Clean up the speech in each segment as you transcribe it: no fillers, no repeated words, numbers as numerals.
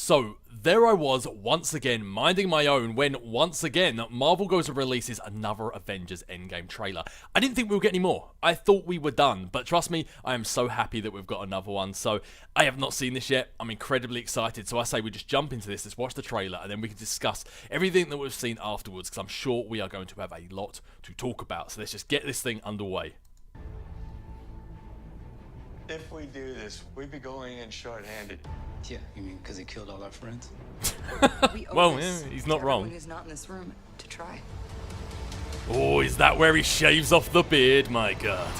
So, there I was, once again, minding my own, when, once again, Marvel goes and releases another Avengers Endgame trailer. I didn't think we would get any more. I thought we were done, but trust me, I am so happy that we've got another one. So, I have not seen this yet. I'm incredibly excited, so I say we just jump into this, let's watch the trailer, and then we can discuss everything that we've seen afterwards, because I'm sure we are going to have a lot to talk about. So, let's just get this thing underway. If we do this, we'd be going in short-handed. Yeah, you mean because he killed all our friends? Well, yeah, he's not wrong. Who's not in this room to try. Oh, is that where he shaves off the beard? My God.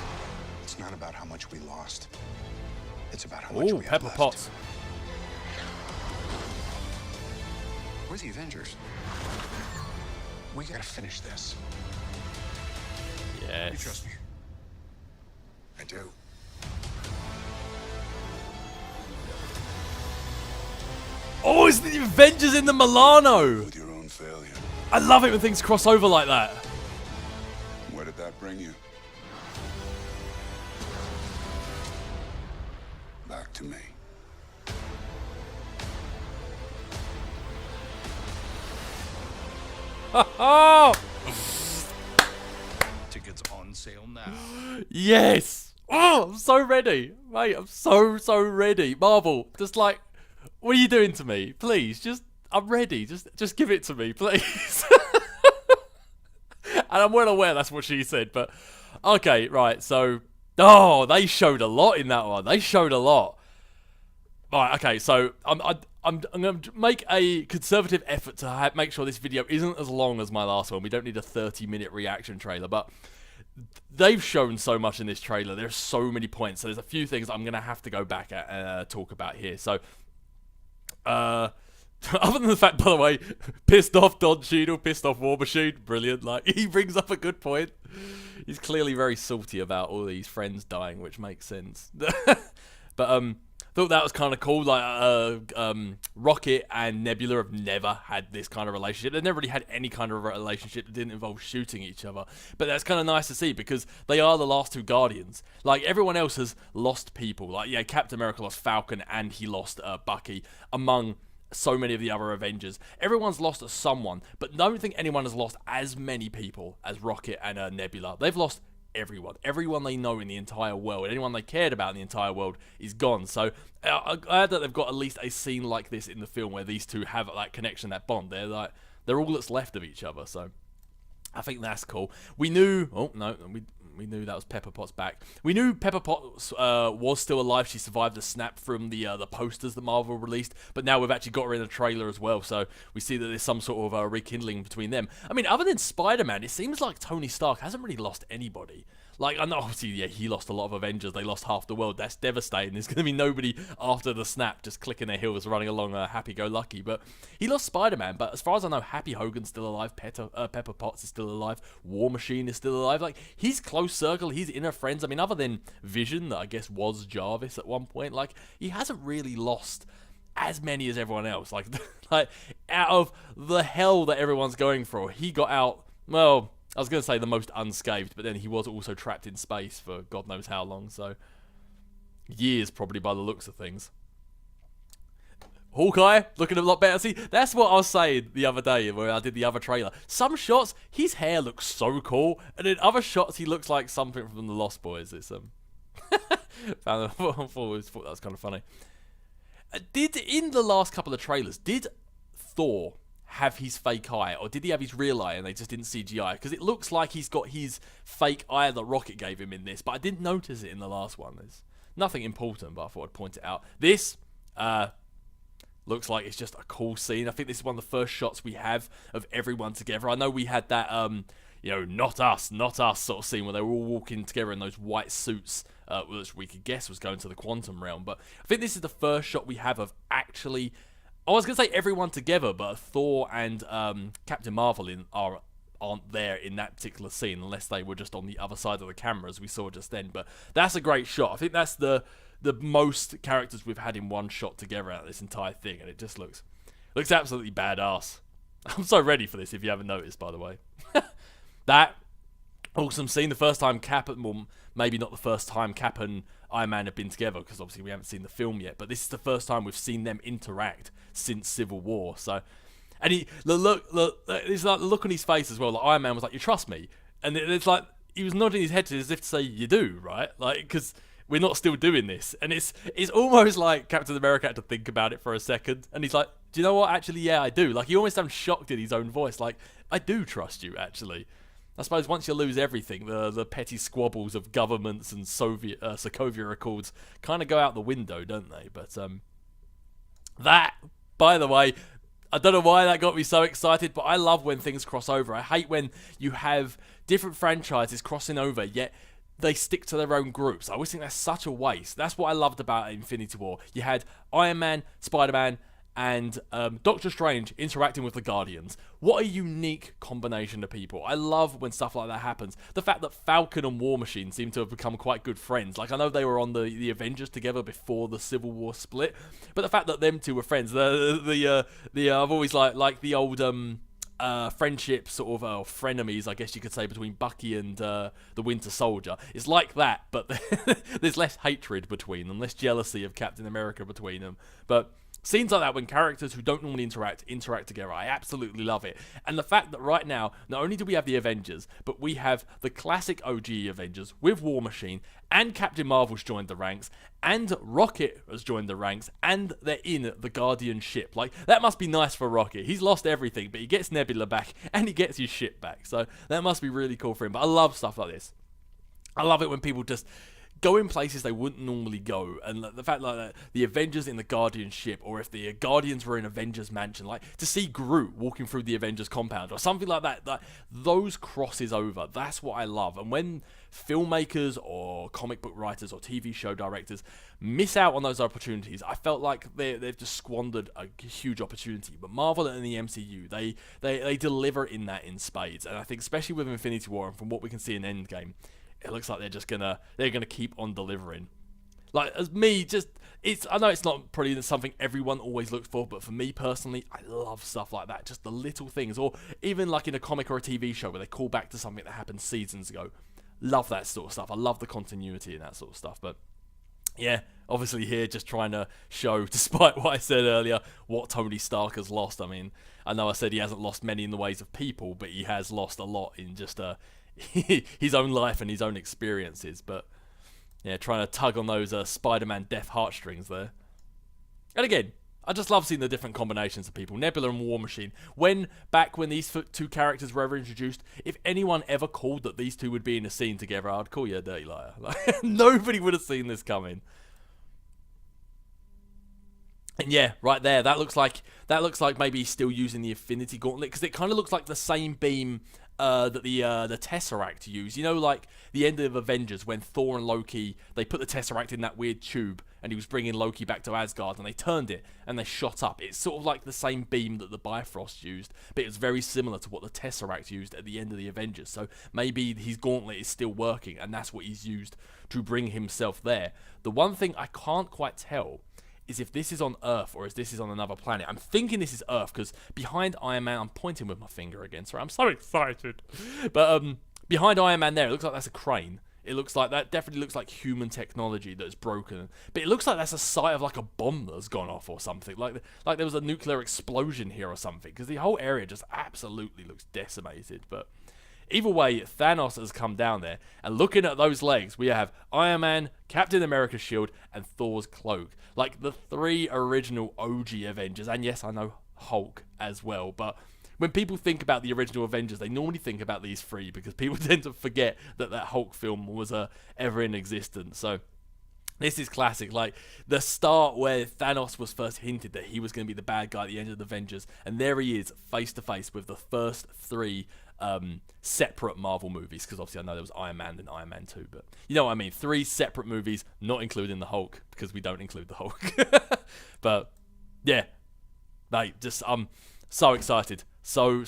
It's not about how much we lost. It's about how much Oh, we have Pepper left. Potts. We're the Avengers. We gotta finish this. Yes. You trust me? I do. Oh, it's the Avengers in the Milano. With your own failure. I love it when things cross over like that. Where did that bring you? Back to me. Oh, Tickets on sale now. yes. Oh, I'm so ready. Mate, I'm so ready. Marvel, just like, what are you doing to me? Please, I'm ready. Just give it to me, please. And I'm well aware that's what she said, but okay, right. So, oh, they showed a lot in that one. They showed a lot. Right, okay. So I'm going to make a conservative effort to make sure this video isn't as long as my last one. We don't need a 30-minute reaction trailer, but they've shown so much in this trailer. There's so many points. So there's a few things I'm going to have to go back and talk about here. So. Other than the fact, by the way, pissed off Don Cheadle, pissed off War Machine, brilliant. Like, he brings up a good point. He's clearly very salty about all these friends dying, which makes sense. But thought that was kind of cool. Like, Rocket and Nebula have never had this kind of relationship. They've never really had any kind of relationship that didn't involve shooting each other. But that's kind of nice to see because they are the last two Guardians. Like, everyone else has lost people. Like, yeah, Captain America lost Falcon and he lost Bucky, among so many of the other Avengers. Everyone's lost someone, but don't think anyone has lost as many people as Rocket and Nebula. They've lost everyone. Everyone they know in the entire world. Anyone they cared about in the entire world is gone. So I'm glad that they've got at least a scene like this in the film where these two have that connection, that bond. They're all that's left of each other. So I think that's cool. We knew... Oh, no. We knew that was Pepper Potts back. We knew Pepper Potts was still alive. She survived the snap from the posters that Marvel released. But now we've actually got her in a trailer as well. So we see that there's some sort of rekindling between them. I mean, other than Spider-Man, it seems like Tony Stark hasn't really lost anybody. Like, I know, obviously, yeah, he lost a lot of Avengers. They lost half the world. That's devastating. There's going to be nobody after the snap just clicking their heels running along happy-go-lucky. But he lost Spider-Man. But as far as I know, Happy Hogan's still alive. Pepper Potts is still alive. War Machine is still alive. Like, his close circle, his inner friends. I mean, other than Vision, that I guess was Jarvis at one point, like, he hasn't really lost as many as everyone else. Like, like out of the hell that everyone's going through, he got out, well... I was going to say the most unscathed, but then he was also trapped in space for God knows how long, so years probably by the looks of things. Hawkeye, looking a lot better. See, that's what I was saying the other day where I did the other trailer. Some shots, his hair looks so cool, and in other shots, he looks like something from the Lost Boys. It's I thought that was kind of funny. In the last couple of trailers, did Thor have his fake eye, or did he have his real eye and they just didn't CGI? Because it looks like he's got his fake eye that Rocket gave him in this, but I didn't notice it in the last one. There's nothing important, but I thought I'd point it out. This looks like it's just a cool scene. I think this is one of the first shots we have of everyone together. I know we had that not us sort of scene where they were all walking together in those white suits, which we could guess was going to the quantum realm, but I think this is the first shot we have of actually, I was going to say everyone together, but Thor and Captain Marvel aren't there in that particular scene unless they were just on the other side of the camera as we saw just then. But that's a great shot. I think that's the most characters we've had in one shot together out of this entire thing, and it just looks absolutely badass. I'm so ready for this if you haven't noticed, by the way. That awesome scene. The first time Cap, well, maybe not the first time Cap and Iron Man have been together, because obviously we haven't seen the film yet, but this is the first time we've seen them interact since Civil War. So, and the look, it's like the look on his face as well. Like Iron Man was like, "You trust me," and it's like he was nodding his head as if to say, "You do, right?" Like, because we're not still doing this, and it's almost like Captain America had to think about it for a second, and he's like, "Do you know what? Actually, yeah, I do." Like he almost sounds shocked in his own voice, like, "I do trust you, actually." I suppose once you lose everything, the petty squabbles of governments and Sokovia Accords kind of go out the window, don't they? But that, by the way, I don't know why that got me so excited, but I love when things cross over. I hate when you have different franchises crossing over, yet they stick to their own groups. I always think that's such a waste. That's what I loved about Infinity War. You had Iron Man, Spider-Man, and Doctor Strange interacting with the Guardians. What a unique combination of people. I love when stuff like that happens. The fact that Falcon and War Machine seem to have become quite good friends. Like, I know they were on the Avengers together before the Civil War split, but the fact that them two were friends, I've always liked the old friendship sort of frenemies, I guess you could say, between Bucky and the Winter Soldier. It's like that, but there's less hatred between them, less jealousy of Captain America between them. But scenes like that, when characters who don't normally interact together, I absolutely love it. And the fact that right now, not only do we have the Avengers, but we have the classic OG Avengers with War Machine, and Captain Marvel's joined the ranks, and Rocket has joined the ranks, and they're in the Guardian ship. Like, that must be nice for Rocket. He's lost everything, but he gets Nebula back, and he gets his ship back. So that must be really cool for him. But I love stuff like this. I love it when people just go in places they wouldn't normally go, and the fact like the Avengers in the Guardian ship, or if the Guardians were in Avengers mansion, like to see Groot walking through the Avengers compound or something like that, those crosses over, that's what I love. And when filmmakers or comic book writers or TV show directors miss out on those opportunities, I felt like they've just squandered a huge opportunity. But Marvel and the MCU, they deliver in spades, and I think especially with Infinity War and from what we can see in Endgame, it looks like they're gonna keep on delivering. Like, as me, I know it's not probably something everyone always looks for, but for me personally, I love stuff like that. Just the little things, or even like in a comic or a TV show where they call back to something that happened seasons ago. Love that sort of stuff. I love the continuity in that sort of stuff. But yeah, obviously here just trying to show, despite what I said earlier, what Tony Stark has lost. I mean, I know I said he hasn't lost many in the ways of people, but he has lost a lot in just his own life and his own experiences. But yeah, trying to tug on those Spider-Man death heartstrings there. And again, I just love seeing the different combinations of people. Nebula and War Machine. Back when these two characters were ever introduced, if anyone ever called that these two would be in a scene together, I'd call you a dirty liar. Like, nobody would have seen this coming. And yeah, right there, that looks like maybe he's still using the Infinity Gauntlet, because it kind of looks like the same beam that the Tesseract used. You know, like the end of Avengers when Thor and Loki, they put the Tesseract in that weird tube and he was bringing Loki back to Asgard, and they turned it and they shot up. It's sort of like the same beam that the Bifrost used, but it was very similar to what the Tesseract used at the end of the Avengers. So maybe his gauntlet is still working, and that's what he's used to bring himself there. The one thing I can't quite tell is if this is on Earth or if this is on another planet. I'm thinking this is Earth, because behind Iron Man, I'm pointing with my finger again, sorry, I'm so excited. But behind Iron Man there, it looks like that's a crane. It looks like, that definitely looks like human technology that's broken. But it looks like that's a site of like a bomb that's gone off or something. Like there was a nuclear explosion here or something, because the whole area just absolutely looks decimated. But either way, Thanos has come down there, and looking at those legs, we have Iron Man, Captain America's shield, and Thor's cloak. Like the three original OG Avengers, and yes, I know Hulk as well, but when people think about the original Avengers, they normally think about these three, because people tend to forget that Hulk film was ever in existence. So this is classic, like the start where Thanos was first hinted that he was going to be the bad guy at the end of the Avengers, and there he is, face to face with the first three separate Marvel movies, because obviously I know there was Iron Man and Iron Man 2, but you know what I mean, 3 separate movies, not including the Hulk, because we don't include the Hulk. But yeah, mate, just I'm so excited So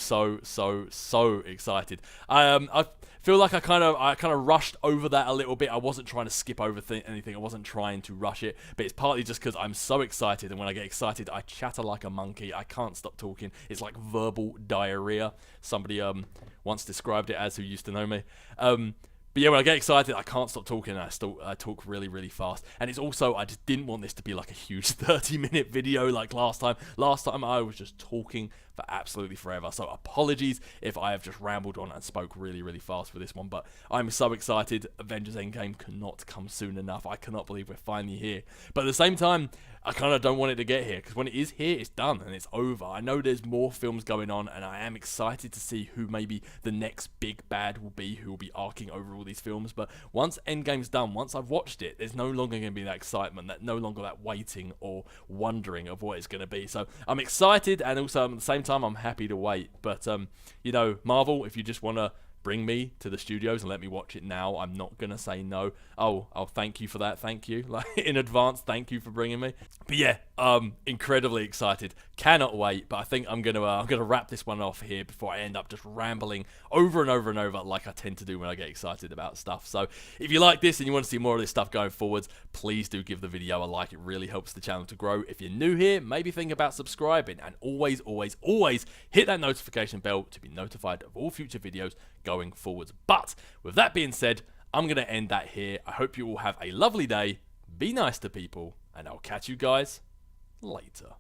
excited. I feel like I kind of rushed over that a little bit. I wasn't trying to skip over anything. I wasn't trying to rush it, but it's partly just because I'm so excited, and when I get excited, I chatter like a monkey. I can't stop talking. It's like verbal diarrhea. Somebody once described it as, who used to know me. But yeah, when I get excited, I can't stop talking, and I talk really, really fast. And it's also, I just didn't want this to be like a huge 30-minute video like last time. Last time I was just talking for absolutely forever. So apologies if I have just rambled on and spoke really, really fast for this one. But I'm so excited. Avengers Endgame cannot come soon enough. I cannot believe we're finally here. But at the same time, I kind of don't want it to get here, because when it is here, it's done and it's over. I know there's more films going on, and I am excited to see who maybe the next big bad will be, who will be arcing over all these films. But once Endgame's done, once I've watched it, there's no longer going to be that excitement, no longer that waiting or wondering of what it's going to be. So I'm excited, and also at the same time, I'm happy to wait. But you know, Marvel, if you just want to bring me to the studios and let me watch it now, I'm not gonna say no. Oh, thank you for that. Thank you, like in advance. Thank you for bringing me. But yeah, incredibly excited. Cannot wait. But I think I'm gonna wrap this one off here before I end up just rambling over and over and over like I tend to do when I get excited about stuff. So if you like this and you want to see more of this stuff going forwards, please do give the video a like. It really helps the channel to grow. If you're new here, maybe think about subscribing, and always hit that notification bell to be notified of all future videos going forwards. But with that being said, I'm going to end that here. I hope you all have a lovely day. Be nice to people, and I'll catch you guys later.